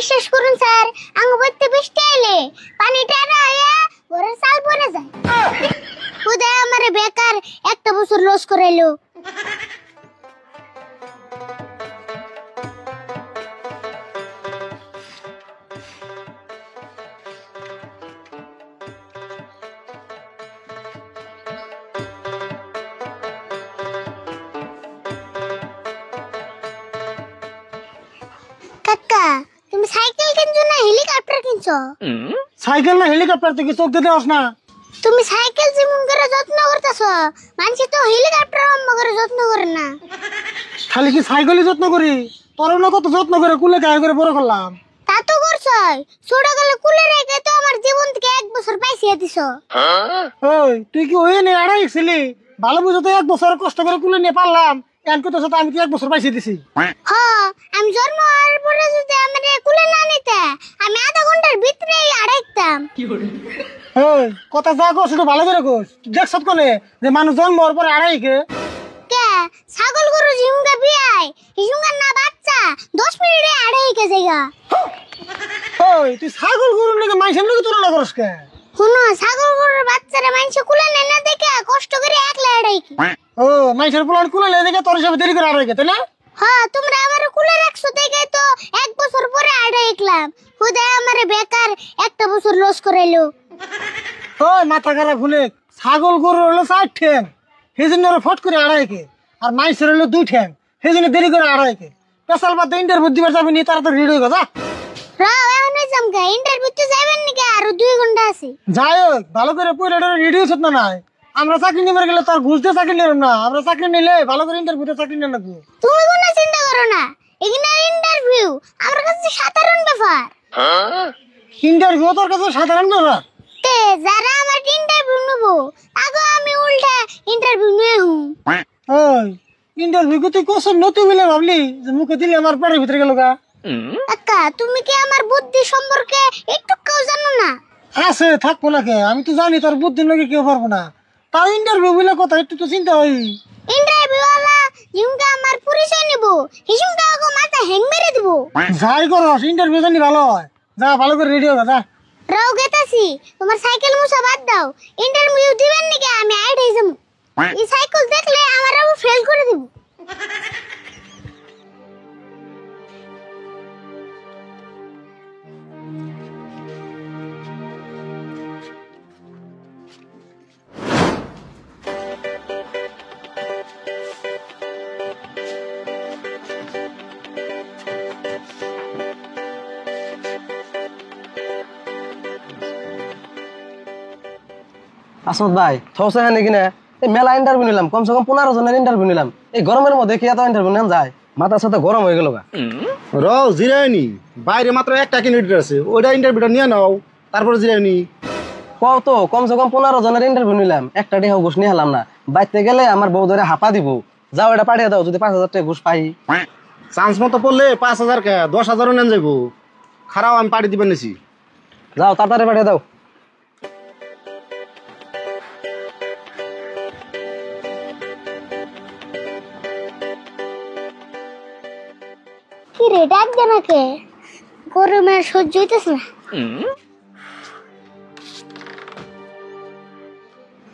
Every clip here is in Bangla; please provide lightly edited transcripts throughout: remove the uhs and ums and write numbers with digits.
বিশ্বাস করুন স্যার আঙ্গ বইতে বৃষ্টি আইলে পানিটা আয়া ঘরের চাল পড়ে যায় খুদা আমারে বেকার একটা বছর লস করাইলো কাকা তুমি সাইকেল কিনছো না হেলিকপ্টার কিনছো সাইকেল না হেলিকপ্টার থেকে চোখ দিতে আস না তুমি সাইকেল যেমন করে যত্ন করতেছো মানুষ তো হেলিকপ্টার অম্ম করে যত্ন করে না খালি কি সাইকেলই যত্ন করি তোর না কত যত্ন করে কুলে গায়ে করে বড় করলাম তা তো করছই ছোট গেলে কুলে রেখে তো আমার জীবন থেকে 1 বছর পাইছিয়ে দিছো ওই তুই কি ওই নিয়ে আড়াই ছিলি ভালো বুঝো তো 1 বছর কষ্ট করে কুলে নিয়ে পারলাম এন কত সাথে আমি কি 1 বছর পাইছি দিছি হ্যাঁ আমি জন্ম হওয়ার পরে যদি আমারে কুলে না নিতে আমি আধা ঘন্টার ভিতরেই আড়াইতাম ওই কথা যা কর সেটা ভালো করে কর দেখছ কোনে যে মানুষ জন্ম হওয়ার পরে আড়াই কে কে ছাগল গরু জিহুঙ্গা বিয়াই হিসুঙ্গার না বাচ্চা 10 মিনিটে আড়াই কে জায়গা ওই তুই ছাগল গরুর নাকি মাইসের নাকি তুলনা করস কে শুনো ছাগল গরুর বাচ্চারা মানুষ কুলে নেয় না দেখে কষ্ট করে একলা আড়াই কি ও মাইসের পোলার কুলে লে দেখে তোর হিসাবে দেরি করে আড়াই কে তাই না হ্যাঁ তোমরা আমার কুলে রাখছো দেখে তো 1 বছর পরে আড়াইকলাম খুদা আমারে বেকার একটা বছর লস করাইলো ওই মাথা খারাপ শুনে ছাগল গরু হলো 4 ঠ্যাং সেই জন্য ওরা ফট করে আড়াই কে আর মাইসের হলো 2 ঠ্যাং সেই জন্য দেরি করে আড়াই কে পেশাল বাদ ইন্টারভিউ দিবার যাবি নি তাড়াতাড়ি রেডি হয়ে যা রাও এখন জামকা ইন্টারভিউতে যাবেন নাকি আর 2 ঘন্টা আছে যাই হোক ভালো করে পয়লাটা রেডি হচ্ছে না নাই আমরা চাকরি নিবার গেলে তার ঘুষ দিয়ে চাকরি নিলাম না আমরা চাকরি নিলে ভালো করে ইন্টারভিউতে চাকরি নিয়ে নেবো তুমি কোনো চিন্তা করো না এখানে ইন্টারভিউ আমার কাছে সাধারণ ব্যাপার ইন্টারভিউ তোর কাছে সাধারণ ব্যাপার তে যারা আমার ইন্টারভিউ নেব তাকে আমি উল্টা ইন্টারভিউ নিয়ে হুম ওই ইন্টারভিউ কি তুই কোশ্চেন নতুন বলে ভাবলি যে মুখে দিলে আমার পেটের ভিতরে গেল গা কাকা তুমি কি আমার বুদ্ধি সম্পর্কে একটু কেউ জানো না আছে থাকবো না কে আমি তো জানি তোর বুদ্ধির লোকে কেউ পারবো না তাও ইন্টারভিউ বলে কথা একটু তো চিন্তা হই ইন্টারভিউ ওয়ালা জিহুঙ্গা আমার পরিচয় নেব হিসুঙ্গা ওকে মাথা হ্যাং মেরে দিব যাই করস ইন্টারভিউ জানি ভালো হয় যা ভালো করে রেডি হবে যা রাও গেতাছি তোমার সাইকেল মুছা বাদ দাও ইন্টারভিউ দিবেন নাকি আমি আইডাই যাবো এই সাইকেল দেখলে আমার আবার ফেল করে দিব আসমত ভাই থৌসা হ্যাঁ নাকি না এই মেলা ইন্টারভিউ নিলাম কমসে কম 15 জনের ইন্টারভিউ নিলাম এই গরমের মধ্যে কি এত ইন্টারভিউ নেন যায় মাথা সাথে গরম হয়ে গেল গা রও জিরায়নি বাইরে মাত্র একটা ক্যান্ডিডেট আছে ওইটা ইন্টারভিউটা নিয়ে নাও তারপরে জিরায়নি কও তো কমসে কম 15 জনের ইন্টারভিউ নিলাম একটা টাকা ঘুষ নিয়ে হলাম না বাইতে গেলে আমার বউ ধরে হাঁপা দিব যাও এটা পাঠিয়ে দাও যদি 5000 টাকা ঘুষ পাই চান্স মতো পড়লে 5000 কে 10000 নেন যাইব খারাপ আমি পাঠিয়ে দিবেন নিছি যাও তাড়াতাড়ি পাঠিয়ে দাও কি রে ডাক দে নাকে গরমে সহ্য হইতেছে না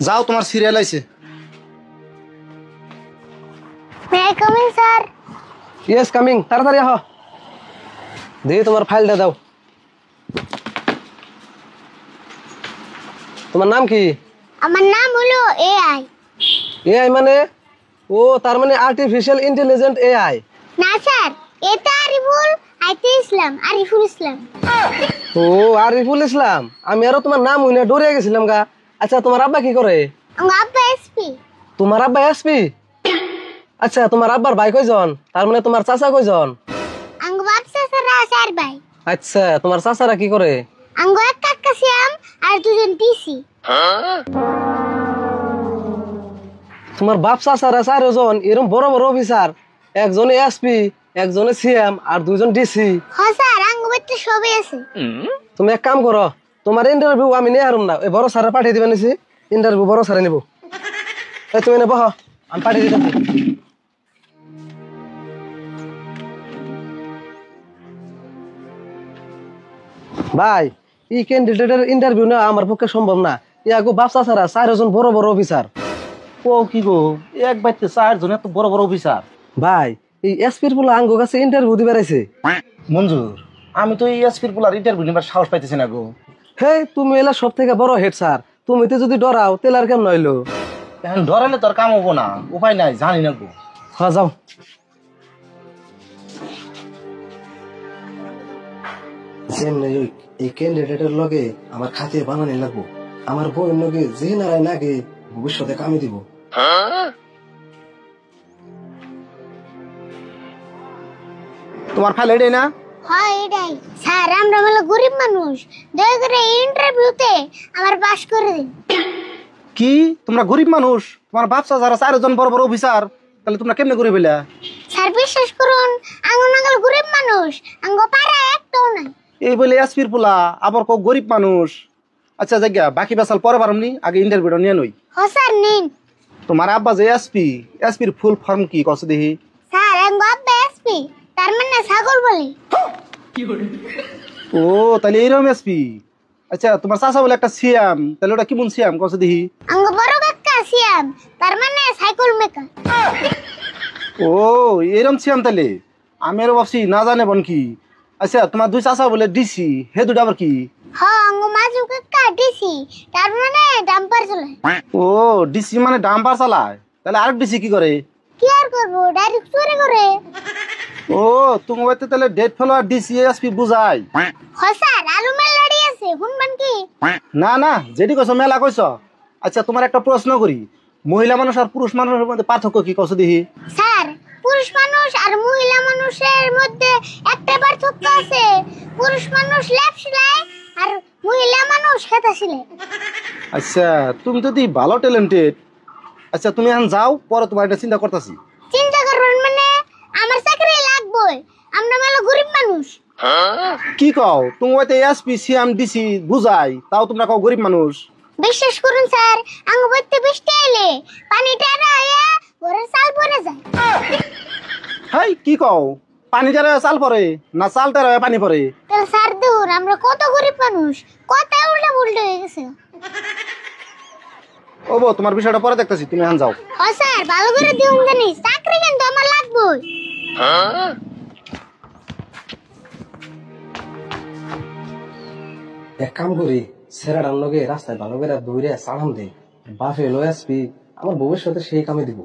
যাও তোমার সিরিয়াল আইছে may I coming sir yes coming তাড়াতাড়ি আহ দিয়ে তোমার ফাইলটা দাও তোমার নাম কি আমার নাম হলো এআই এআই মানে ও তার মানে আর্টিফিশিয়াল ইন্টেলিজেন্ট এআই না স্যার এটা আরিফুল আরিফুল ইসলাম ও আরিফুল ইসলাম আমি আরো তোমার নাম হইনা ডরে গেছিলাম গা আচ্ছা তোমার আব্বা কি করে আমার আব্বা এসপি তোমার আব্বা এসপি আচ্ছা তোমার আব্বার ভাই কয়জন তার মানে তোমার চাচা কয়জন আঙ্গ বাপ চাচারা স্যার ভাই আচ্ছা তোমার চাচারা কি করে আঙ্গ এক কাকা সিয়াম আর দুজন টিসি তোমার বাপ চাচারা চারজন এরকম বড় বড় অফিসার একজনে এসপি একজনে সিএম আর দুইজন ডিসি হ্যাঁ স্যার আঙ্গ বাড়িতে সবই আছে তুমি এক কাম করো তোমার ইন্টারভিউ আমি নিয়ে হারুম না ওই বড় স্যারে পাঠিয়ে দিবেন নিছি ইন্টারভিউ বড় স্যারে নিব এই তুমি নেবো আমি পাঠিয়ে দিতাম ভাই এই ক্যান্ডিডেটের ইন্টারভিউ নেওয়া আমার পক্ষে সম্ভব না। ইয়াগো বাপসা ছাড়া 4 জন বড় বড় অফিসার। ও কি গো, এক বাইতে 4 জন এত বড় বড় অফিসার? ভাই এই এসপির পোলা আঙ্গো কাছে ইন্টারভিউ দিবে রাইছে। মঞ্জুর, আমি তো এই এসপির পোলার ইন্টারভিউ নিবার সাহস পাইতেছি না গো। হে তুমি এলা সব থেকে বড় হেড স্যার, তুমি তো যদি ডরাও তেল আর কেমন হইলো? এখন ধরালে তোর কাম হবো না, উপায় নাই, জানি না গো। হ্যাঁ যাও। এই ক্যান্ডিডেটের লগে আমার খাতিয়ে বানানি লাগবো। আমার বউয়ের লগে যে নারায় নাগে ভবিষ্যতে কামে দিব। তোমার ফাইল এটাই না? হয় এটাই স্যার, আমরা হলো গরিব মানুষ, দয়া করে এই ইন্টারভিউতে আমার পাস করে দিন। কি তোমরা গরিব মানুষ? তোমার বাপসা যারা 4 জন বড় বড় অফিসার, তাহলে তোমরা কেমনে গরিব হইলা? স্যার বিশ্বাস করুন, আঙ্গনাগল গরিব মানুষ, আঙ্গ পাড়া একটাও নাই। এই বলে এসপির পোলা আবার কো গরিব মানুষ। আচ্ছা জায়গা বাকি বেসাল পরে পারমনি, আগে ইন্টারভিউটা নিয়ে নই। হ স্যার নিন। তোমার আব্বা যে এসপি, এসপির ফুল ফর্ম কি কস দেখি? স্যার আঙ্গ আব্বা এসপি, তার মানে ছাগল বলি। ও তাহলে এইরকম এসপি। আচ্ছা তোমার চাচা বলে একটা সিয়াম, তাহলে ওটা কেমন সিয়াম কস দেখি? আঙ্গ বড় কাকা সিয়াম, তার মানে সাইকেল মেকার। ও এরকম সিয়াম তাহলে, আমি আরো ভাবছি না জানে বন কি। আচ্ছা তোমার 2 চাচা বলে ডিসি, হে দুটা আবার কি? হ আঙ্গ মাজু কাকা ডিসি, তার মানে ডাম্পার চলে। ও ডিসি মানে ডাম্পার চালায়, তাহলে আরেক ডিসি কি করে? কি আর করবো, ডাইরেক্ট চুরি করে। ও তুমি হয়তো তাহলে ডেট ফেলো আর ডিসি এসপি বুঝাই। হ স্যার আরো মেলাড়ি আছে, শুনবেন কি? না না, যেটি কইছো মেলা কইছো। আচ্ছা তোমার একটা প্রশ্ন করি, মহিলা মানুষ আর পুরুষ মানুষের মধ্যে পার্থক্য কি কস দেখি? স্যার পুরুষ মানুষ আর মহিলা মানুষের মধ্যে একটা পার্থক্য আছে, পুরুষ মানুষ ল্যাপ সেলাই আর মহিলা মানুষ খেতা সেলাই। আচ্ছা তুমি তো ভালো ট্যালেন্টেড। আচ্ছা তুমি এখন যাও, পরে তোমার এটা চিন্তা করতেছি। চিন্তা করবেন মানে আমার চাকরি লাগবে, আমরা মেলা গরিব মানুষ। কি কও, তুমি হয়তো এসপি সিএম ডিসি বুঝাই, তাও তোমরা কও গরিব মানুষ? বিশ্বাস করুন স্যার, আঙ্গ বইতে বৃষ্টি এলে পানি টেরা হইয়া ঘরের চাল পরে যায়। হাই কি কও, পানি টারে চাল পরে না চাল টারে পানি পরে? তাহলে স্যার দেখুন আমরা কত গরিব মানুষ, কত উল্টা পুল্টা হয়ে গেছে। ও বউ, তোমার বিষয়টা পরে দেখতেছি, তুমি এখন যাও। ও স্যার ভালো করে দিউন জানি, চাকরি কিন্তু আমার লাগবে। এক কাম করি, সেরাটার লগে রাস্তায় ভালো করে দৌড়ে চালান দে, বাফে লো এসপি আমার ভবিষ্যতে সেই কামে দিব।